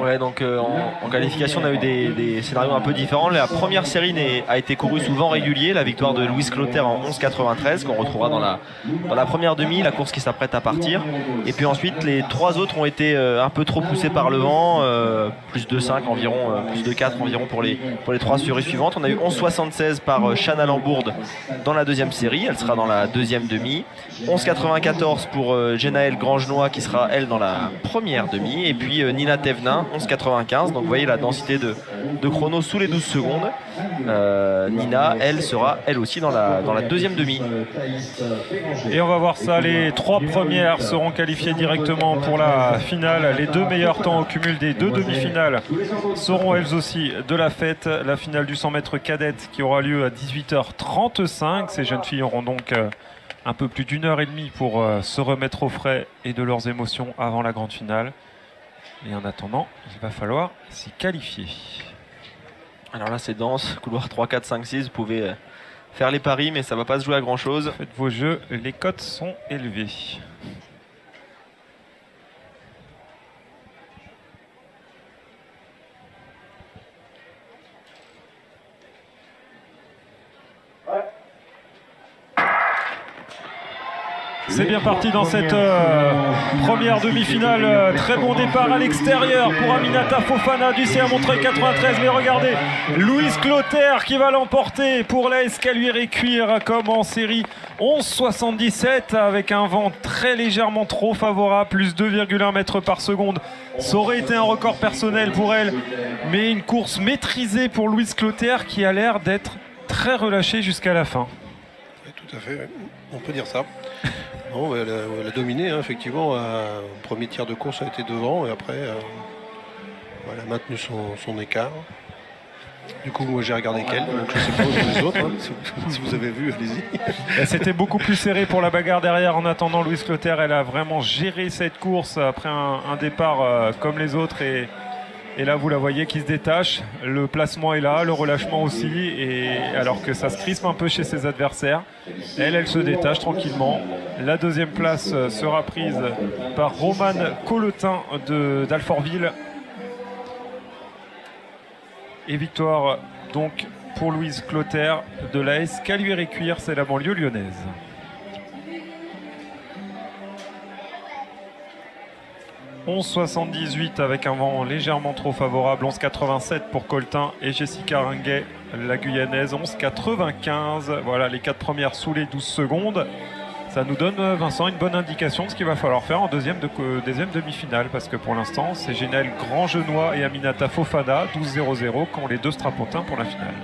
Ouais, donc en qualification, on a eu des scénarios un peu différents. La première série a été courue sous vent régulier, la victoire de Louis Clotaire en 11,93 qu'on retrouvera dans la première demi, la course qui s'apprête à partir. Et puis ensuite, les trois autres ont été un peu trop poussés par le vent, plus de 5 environ, plus de 4 environ pour les trois séries suivantes. On a eu 11,76 par Chana Lambourde dans la deuxième série, elle sera dans la deuxième demi. 11,94 pour Genaëlle Grangenois qui sera elle dans la première demi. Et puis Nina Thévenin 11,95. Donc vous voyez la densité de chrono sous les 12 secondes. Nina, elle, sera elle aussi dans la deuxième demi. Et on va voir ça, les trois premières seront qualifiées directement pour la finale. Les deux meilleurs temps au cumul des deux demi-finales seront elles aussi de la fête. La finale du 100 mètres cadette qui aura lieu à 18h35. Ces jeunes filles auront donc un peu plus d'une heure et demie pour se remettre au frais et de leurs émotions avant la grande finale. Et en attendant, il va falloir s'y qualifier. Alors là, c'est dense. Couloir 3, 4, 5, 6. Vous pouvez faire les paris, mais ça ne va pas se jouer à grand chose. Faites vos jeux, les cotes sont élevées. C'est bien parti dans cette première demi-finale. Très bon départ à l'extérieur pour Aminata Fofana du CA Montreuil 93. Mais regardez, Louise Clotaire qui va l'emporter pour l'AS Caluire et Cuire comme en série. 11,77 avec un vent très légèrement trop favorable, plus 2,1 mètres par seconde. Ça aurait été un record personnel pour elle. Mais une course maîtrisée pour Louise Clotaire qui a l'air d'être très relâchée jusqu'à la fin. Oui, tout à fait, on peut dire ça. Non, elle a dominé, hein, effectivement. Le premier tiers de course a été devant et après, elle a maintenu son écart. Du coup, moi j'ai regardé qu'elle, donc je ne sais pas où les autres. Hein, si vous avez vu, allez-y. C'était beaucoup plus serré pour la bagarre derrière. En attendant, Louise Clotaire, elle a vraiment géré cette course après un départ comme les autres. Et là, vous la voyez qui se détache. Le placement est là, le relâchement aussi. Et alors que ça se crispe un peu chez ses adversaires, elle se détache tranquillement. La deuxième place sera prise par Romane Colletin d'Alfortville. Et victoire donc pour Louise Clotaire de l'AS Caluire et Cuire, c'est la banlieue lyonnaise. « 11,78 avec un vent légèrement trop favorable, 11,87 pour Colletin et Jessica Ringuet, la Guyanaise, 11,95. Voilà les 4 premières sous les 12 secondes. Ça nous donne, Vincent, une bonne indication de ce qu'il va falloir faire en deuxième demi-finale, parce que pour l'instant, c'est Genaëlle Grangenois et Aminata Fofana, 12,00, qui ont les deux strapontins pour la finale.